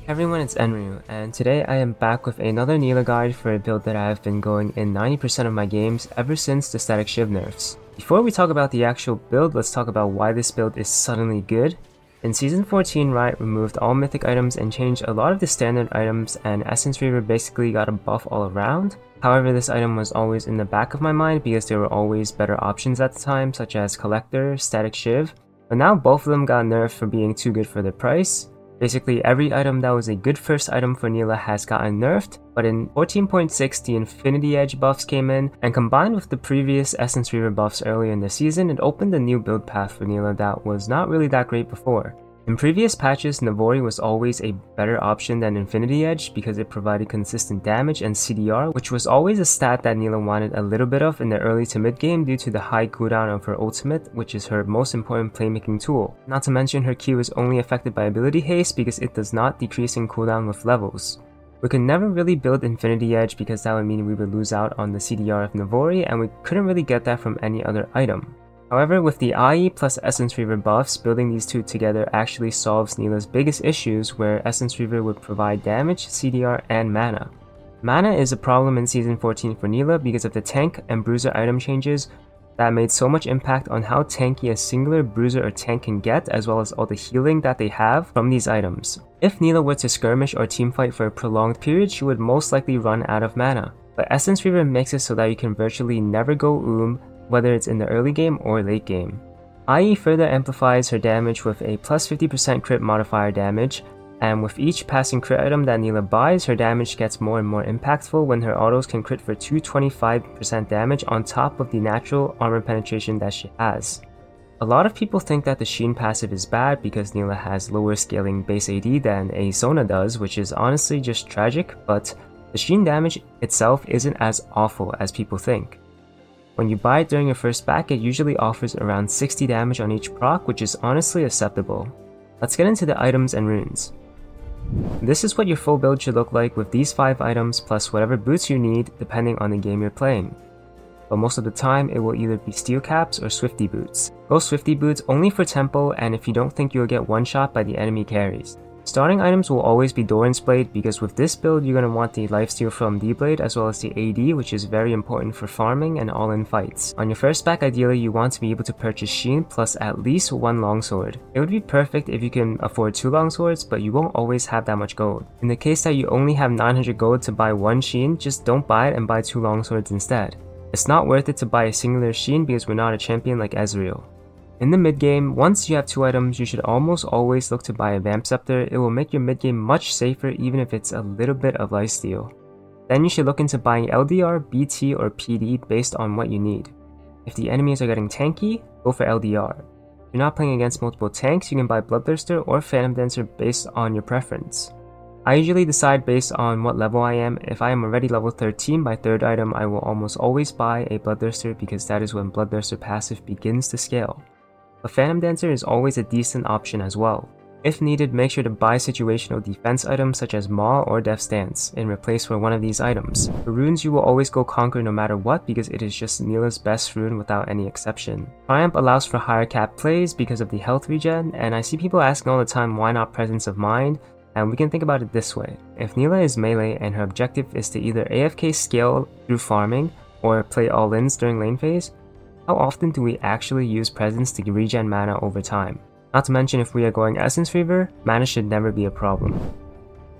Everyone, it's Enryu, and today I am back with another Nilah guide for a build that I have been going in 90% of my games ever since the static shiv nerfs. Before we talk about the actual build, let's talk about why this build is suddenly good. In Season 14, Riot removed all mythic items and changed a lot of the standard items, and Essence Reaver basically got a buff all around. However, this item was always in the back of my mind because there were always better options at the time, such as Collector, Static Shiv, but now both of them got nerfed for being too good for their price. Basically, every item that was a good first item for Nilah has gotten nerfed, but in 14.6 the Infinity Edge buffs came in, and combined with the previous Essence Reaver buffs earlier in the season, it opened a new build path for Nilah that was not really that great before. In previous patches, Navori was always a better option than Infinity Edge because it provided consistent damage and CDR, which was always a stat that Nilah wanted a little bit of in the early to mid game due to the high cooldown of her ultimate, which is her most important playmaking tool. Not to mention her Q is only affected by ability haste because it does not decrease in cooldown with levels. We could never really build Infinity Edge because that would mean we would lose out on the CDR of Navori, and we couldn't really get that from any other item. However, with the IE plus Essence Reaver buffs, building these two together actually solves Nilah's biggest issues, where Essence Reaver would provide damage, CDR, and mana. Mana is a problem in Season 14 for Nilah because of the tank and bruiser item changes that made so much impact on how tanky a singular bruiser or tank can get, as well as all the healing that they have from these items. If Nilah were to skirmish or teamfight for a prolonged period, she would most likely run out of mana. But Essence Reaver makes it so that you can virtually never go whether it's in the early game or late game. IE further amplifies her damage with a plus 50% crit modifier damage, and with each passing crit item that Nilah buys, her damage gets more and more impactful when her autos can crit for 225% damage on top of the natural armor penetration that she has. A lot of people think that the Sheen passive is bad because Nilah has lower scaling base AD than a Zona does, which is honestly just tragic, but the Sheen damage itself isn't as awful as people think. When you buy it during your first pack, it usually offers around 60 damage on each proc, which is honestly acceptable. Let's get into the items and runes. This is what your full build should look like with these 5 items plus whatever boots you need depending on the game you're playing. But most of the time it will either be steel caps or swifty boots. Go swifty boots only for tempo and if you don't think you'll get one shot by the enemy carries. Starting items will always be Doran's Blade because with this build you're going to want the lifesteal from D-Blade as well as the AD, which is very important for farming and all-in fights. On your first pack, ideally you want to be able to purchase Sheen plus at least 1 longsword. It would be perfect if you can afford 2 longswords, but you won't always have that much gold. In the case that you only have 900 gold to buy 1 Sheen, just don't buy it and buy 2 longswords instead. It's not worth it to buy a singular Sheen because we're not a champion like Enryu. In the mid game, once you have 2 items, you should almost always look to buy a Vamp Scepter. It will make your mid game much safer even if it's a little bit of lifesteal. Then you should look into buying LDR, BT, or PD based on what you need. If the enemies are getting tanky, go for LDR. If you're not playing against multiple tanks, you can buy Bloodthirster or Phantom Dancer based on your preference. I usually decide based on what level I am. If I am already level 13, my 3rd item I will almost always buy a Bloodthirster because that is when Bloodthirster passive begins to scale. A Phantom Dancer is always a decent option as well. If needed, make sure to buy situational defense items such as Maul or Death's Dance in replace for one of these items. For runes, you will always go Conquer no matter what because it is just Nilah's best rune without any exception. Triumph allows for higher cap plays because of the health regen, and I see people asking all the time why not Presence of Mind, and we can think about it this way. If Nilah is melee and her objective is to either AFK scale through farming or play all-ins during lane phase, how often do we actually use Presence to regen mana over time? Not to mention if we are going Essence Reaver, mana should never be a problem.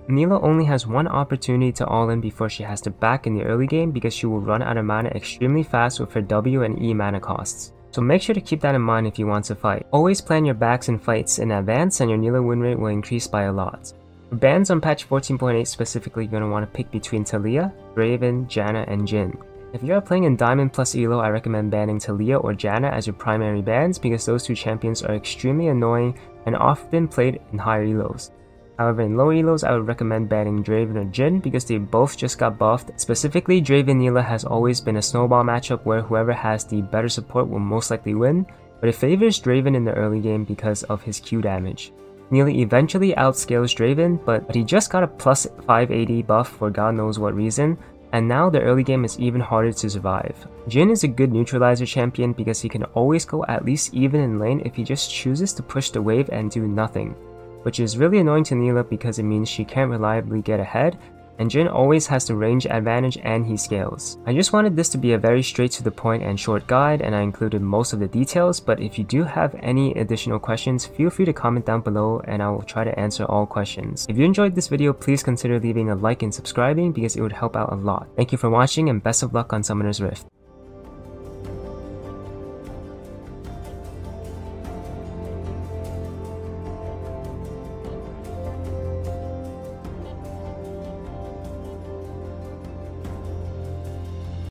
Nilah only has one opportunity to all-in before she has to back in the early game because she will run out of mana extremely fast with her W and E mana costs. So make sure to keep that in mind if you want to fight. Always plan your backs and fights in advance and your Nilah win rate will increase by a lot. For bans on patch 14.8 specifically, you're going to want to pick between Talia, Draven, Janna, and Jhin. If you are playing in Diamond plus Elo, I recommend banning Talia or Janna as your primary bans because those 2 champions are extremely annoying and often played in higher Elos. However, in lower Elos, I would recommend banning Draven or Jhin because they both just got buffed. Specifically, Draven Nilah has always been a snowball matchup where whoever has the better support will most likely win, but it favors Draven in the early game because of his Q damage. Nilah eventually outscales Draven, but he just got a plus 580 buff for god knows what reason, and now the early game is even harder to survive. Jhin is a good neutralizer champion because he can always go at least even in lane if he just chooses to push the wave and do nothing. which is really annoying to Nilah because it means she can't reliably get ahead, and Jin always has the range advantage and he scales. I just wanted this to be a very straight to the point and short guide, and I included most of the details, but if you do have any additional questions, feel free to comment down below and I will try to answer all questions. If you enjoyed this video, please consider leaving a like and subscribing because it would help out a lot. Thank you for watching and best of luck on Summoner's Rift.